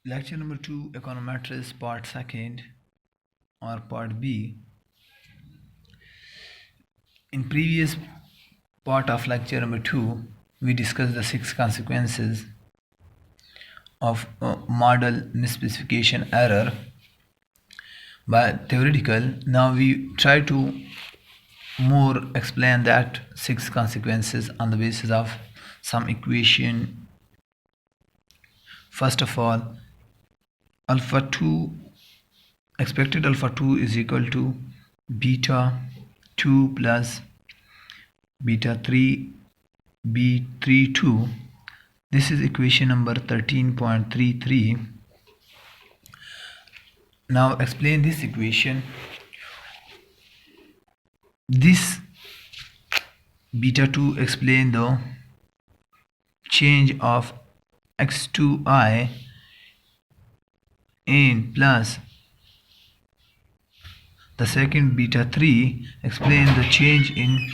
Lecture number 2, Econometrics, part 2nd or part B. In previous part of lecture number 2, we discussed the 6 consequences of model misspecification error by theoretical. Now we try to more explain that 6 consequences on the basis of some equation. First of all, alpha 2, expected alpha 2 is equal to beta 2 plus beta 3 b32. This is equation number 13.33. Now explain this equation. This beta 2 explain the change of x2i and plus the second beta 3 explain the change in.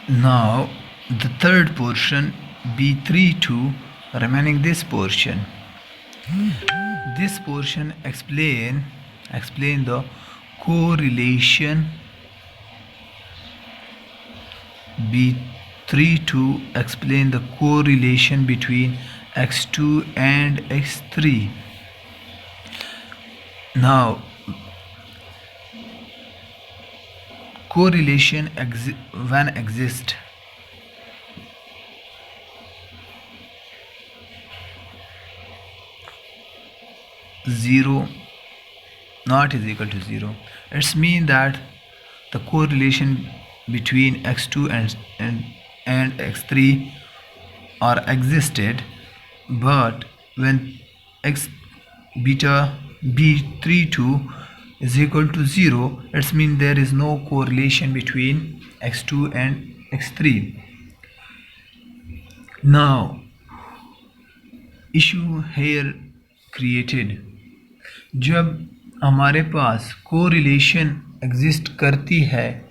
Now the third portion b32 remaining this portion. This portion explain the correlation. B32 explain the correlation between x2 and x3. Now correlation when exists, zero not is equal to 0. It's mean that the correlation between x2 and x3 are existed, but when x beta b32 is equal to 0, it's mean there is no correlation between x2 and x3. Now issue here created, जब हमारे पास correlation exist करती है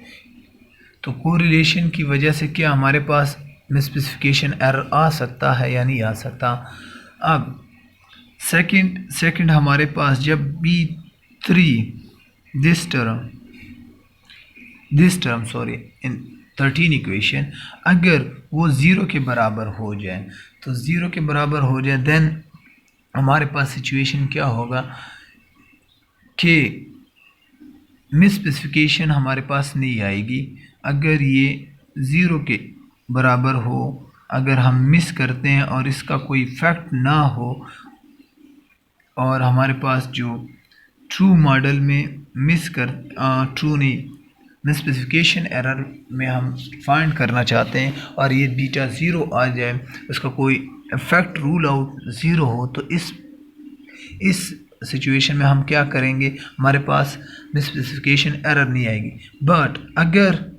तो correlation की वजह से क्या हमारे पास मिसस्पेसिफिकेशन एरर आ सकता है या नहीं आ सकता। अब सेकंड हमारे पास जब b3 this term sorry in 13 equation अगर वो 0 के बराबर हो जाए, तो 0 के बराबर हो जाए, देन हमारे पास सिचुएशन क्या होगा कि मिसस्पेसिफिकेशन हमारे पास नहीं आएगी। अगर ये 0 के बराबर हो, अगर हम मिस करते हैं और इसका कोई इफेक्ट ना हो, और हमारे पास जो ट्रू मॉडल में मिसस्पेसिफिकेशन एरर में हम फाइंड करना चाहते हैं और ये बीटा 0 आ जाए, उसका कोई इफेक्ट रूल आउट 0 हो, तो इस सिचुएशन में हम क्या करेंगे, हमारे पास मिसस्पेसिफिकेशन एरर नहीं आएगी। बट अगर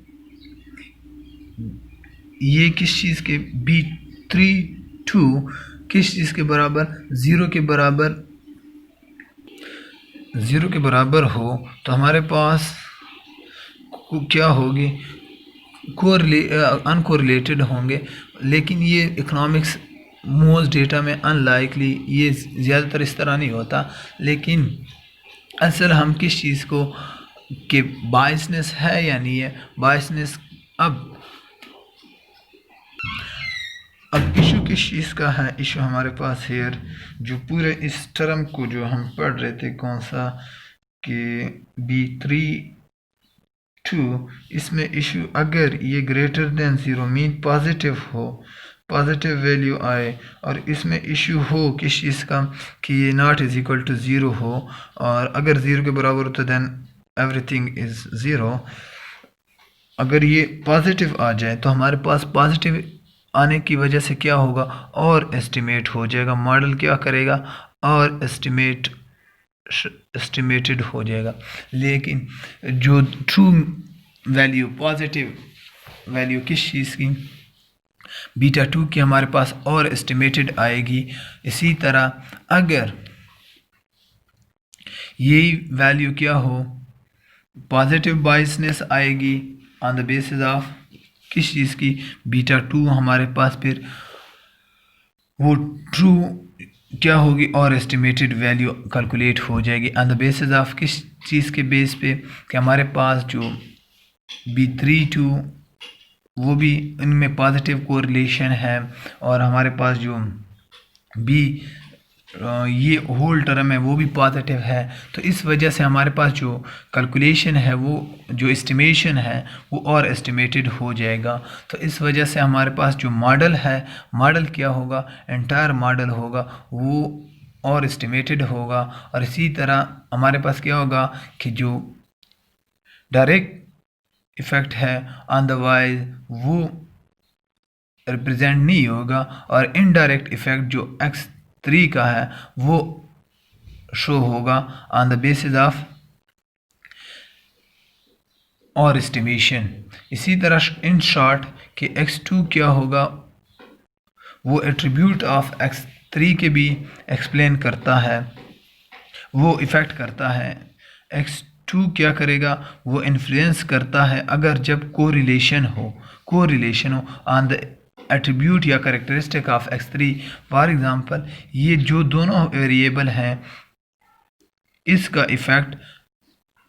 ये किस चीज़ के b32 किस चीज़ के बराबर 0 के बराबर हो, तो हमारे पास क्या होगी, अनकोरिलेटेड होंगे। लेकिन ये इकोनॉमिक्स मोस्ट डेटा में अनलाइकली, ये ज़्यादातर इस तरह नहीं होता। लेकिन असल हम किस चीज़ को कि बायसनेस है या नहीं है, बायसनेस अब इशू किस चीज़ का है, इशू हमारे पास हेयर जो पूरे इस टर्म को जो हम पढ़ रहे थे, कौन सा कि b32, इसमें इशू अगर ये ग्रेटर देन 0 मीन पॉजिटिव हो, पॉजिटिव वैल्यू आए, और इसमें इशू हो किस चीज़ का कि ये नॉट इज़ इक्वल टू 0 हो, और अगर 0 के बराबर हो तो देन एवरीथिंग इज़ 0। अगर ये पॉजिटिव आ जाए तो हमारे पास पॉजिटिव आने की वजह से क्या होगा, और एस्टिमेट हो जाएगा, मॉडल क्या करेगा और एस्टिमेटेड हो जाएगा। लेकिन जो ट्रू वैल्यू, पॉजिटिव वैल्यू किस चीज़ की, बीटा 2 की हमारे पास और एस्टिमेटेड आएगी। इसी तरह अगर यही वैल्यू क्या हो, पॉजिटिव बायसनेस आएगी ऑन द बेसिस ऑफ किस चीज़ की, बीटा 2 हमारे पास फिर वो ट्रू क्या होगी, और एस्टिमेटेड वैल्यू कैलकुलेट हो जाएगी ऑन द बेसिस ऑफ किस चीज़ के बेस पे, कि हमारे पास जो B32 वो भी इनमें पॉजिटिव कोरिलेशन है, और हमारे पास जो बी ये होल टर्म है वो भी पॉजिटिव है। तो इस वजह से हमारे पास जो कैलकुलेशन है, वो जो एस्टिमेशन है वो और एस्टिमेटेड हो जाएगा। तो इस वजह से हमारे पास जो मॉडल है, मॉडल क्या होगा, एंटायर मॉडल होगा वो और एस्टिमेटेड होगा। और इसी तरह हमारे पास क्या होगा कि जो डायरेक्ट इफ़ेक्ट है ऑन द वाइज वो रिप्रेजेंट नहीं होगा, और इनडायरेक्ट इफ़ेक्ट जो x3 का है वो शो होगा ऑन द बेसिस ऑफ और एस्टिमेशन। इसी तरह इन शॉर्ट कि x2 क्या होगा, वो एट्रीब्यूट ऑफ x3 के भी एक्सप्लेन करता है, वो इफ़ेक्ट करता है। x2 क्या करेगा, वो इन्फ्लुएंस करता है अगर जब कोरिलेशन हो ऑन द एट्रीब्यूट या characteristic of x3। For example ये जो दोनों वेरिएबल हैं इसका इफ़ेक्ट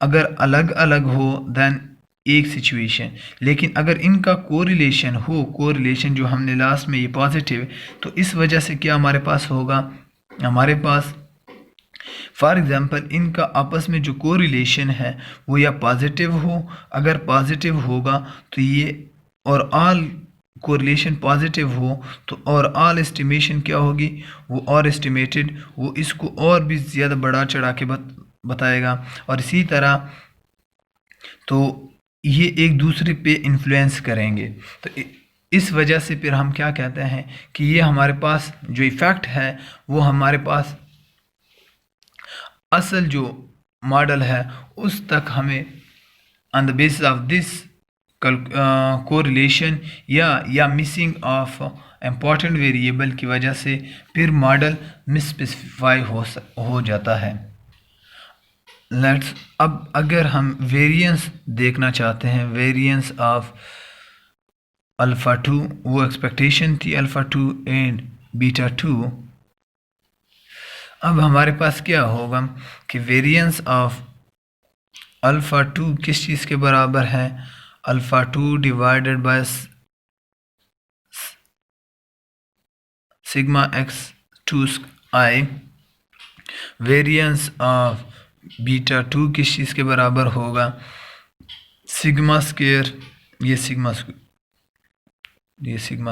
अगर अलग अलग हो देन एक सिचुएशन, लेकिन अगर इनका कोरिलेशन हो, कोरिलेशन जो हमने लास्ट में ये पॉजिटिव, तो इस वजह से क्या हमारे पास होगा, हमारे पास फॉर एग्ज़ाम्पल इनका आपस में जो कोरिलेशन है वो या पॉजिटिव हो, अगर पॉजिटिव होगा तो ये, और ऑल कोरिलेशन पॉजिटिव हो तो और ऑल एस्टिमेशन क्या होगी, वो और एस्टिमेटेड, वो इसको और भी ज़्यादा बढ़ा चढ़ा के बताएगा। और इसी तरह तो ये एक दूसरे पे इन्फ्लुएंस करेंगे। तो इस वजह से फिर हम क्या कहते हैं कि ये हमारे पास जो इफ़ेक्ट है वो हमारे पास असल जो मॉडल है उस तक हमें on the basis of this correlation या मिसिंग ऑफ इम्पॉर्टेंट वेरिएबल की वजह से फिर मॉडल मिसस्पेसिफाई हो जाता है। लेट्स अब अगर हम वेरिएंस देखना चाहते हैं, वेरिएंस ऑफ अल्फ़ा 2, वो एक्सपेक्टेशन थी अल्फ़ा 2 एंड बीटा 2। अब हमारे पास क्या होगा कि वेरिएंस ऑफ अल्फ़ा 2 किस चीज़ के बराबर है, alpha 2 divided by sigma x2 i। Variance of beta 2 किस चीज़ के बराबर होगा, सिग्मा स्क्वायर, ये सिग्मा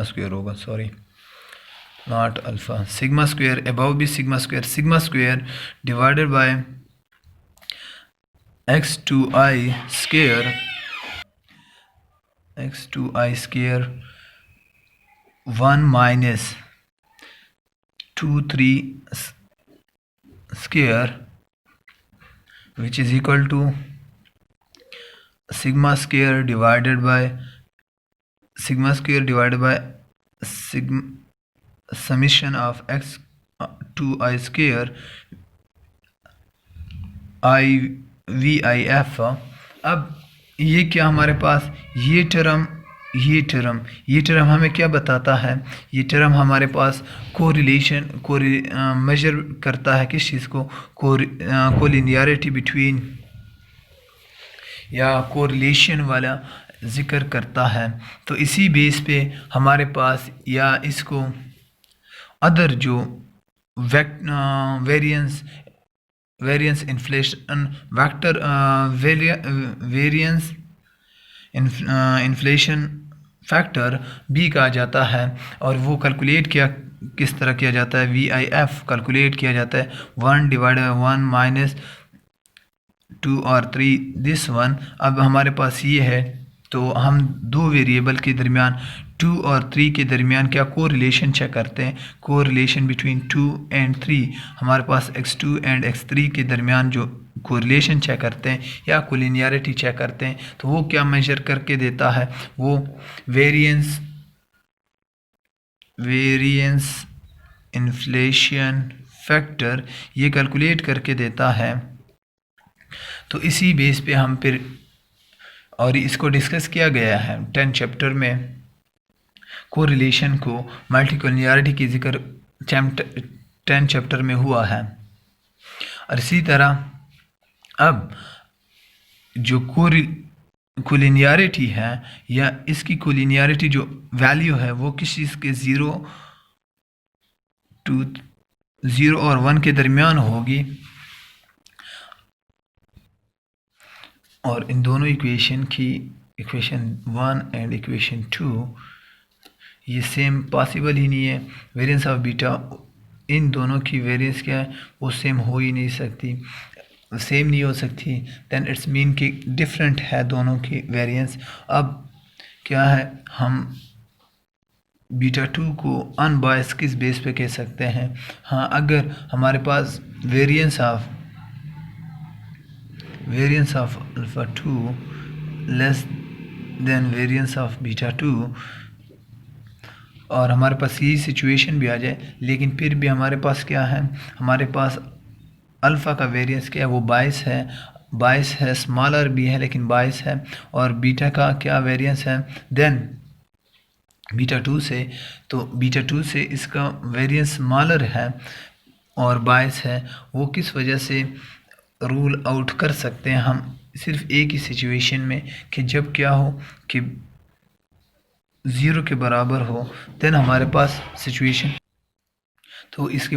स्क्वायर होगा, sorry not alpha, sigma square above भी sigma square divided by x2i square 1 minus 2 3 square which is equal to sigma square divided by summation of x2i square i vif। अब ये क्या हमारे पास ये term हमें क्या बताता है, ये टर्म हमारे पास कोरिलेशन मेजर करता है किस चीज़ को, कोलिनियरिटी बिटवीन या कोरिलेशन वाला जिक्र करता है। तो इसी बेस पे हमारे पास या इसको अदर जो variance inflation vector variance inflation factor भी कहा जाता है, और वो कैलकुलेट किस तरह किया जाता है, VIF कैलकुलेट किया जाता है 1 डिवाइड 1 माइनस 2 और 3 दिस वन। अब हमारे पास ये है, तो हम दो वेरिएबल के दरमियान 2 और 3 के दरमियान क्या कोरिलेशन चेक करते हैं, कोरिलेशन बिटवीन 2 एंड 3। हमारे पास x2 एंड x3 के दरमियान जो कोरिलेशन चेक करते हैं या कोलिनियरिटी चेक करते हैं, तो वो क्या मेजर करके देता है, वो वेरिएंस इन्फ्लेशन फैक्टर ये कैलकुलेट करके देता है। तो इसी बेस पे हम फिर, और इसको डिस्कस किया गया है 10 चैप्टर में, कोरिलेशन को मल्टीकोलिनियरिटी की जिक्र 10 चैप्टर में हुआ है। और इसी तरह अब जो कोलिनियरिटी है या इसकी कोलिनियरिटी जो वैल्यू है वो किस चीज़ के 0 और 1 के दरमियान होगी। और इन दोनों इक्वेशन की इक्वेशन 1 एंड इक्वेशन 2 ये सेम पॉसिबल ही नहीं है। वेरिएंस ऑफ बीटा, इन दोनों की वेरिएंस क्या है वो सेम हो ही नहीं सकती, सेम नहीं हो सकती। देन इट्स मीन कि डिफरेंट है दोनों की वेरिएंस। अब क्या है, हम बीटा 2 को अनबायस किस बेस पे कह सकते हैं। हाँ, अगर हमारे पास variance of alpha 2 less than variance of beta 2 और हमारे पास यही सिचुएशन भी आ जाए, लेकिन फिर भी हमारे पास क्या है, हमारे पास अल्फ़ा का वेरिएंस क्या है वो 22 है, स्मॉलर भी है लेकिन 22 है। और बीटा का क्या वेरिएंस है, देन बीटा 2 से, तो बीटा 2 से इसका वेरिएंस स्मॉलर है और 22 है। वो किस वजह से रूल आउट कर सकते हैं हम सिर्फ एक ही सिचुएशन में, कि जब क्या हो कि 0 के बराबर हो, देन हमारे पास सिचुएशन, तो इसकी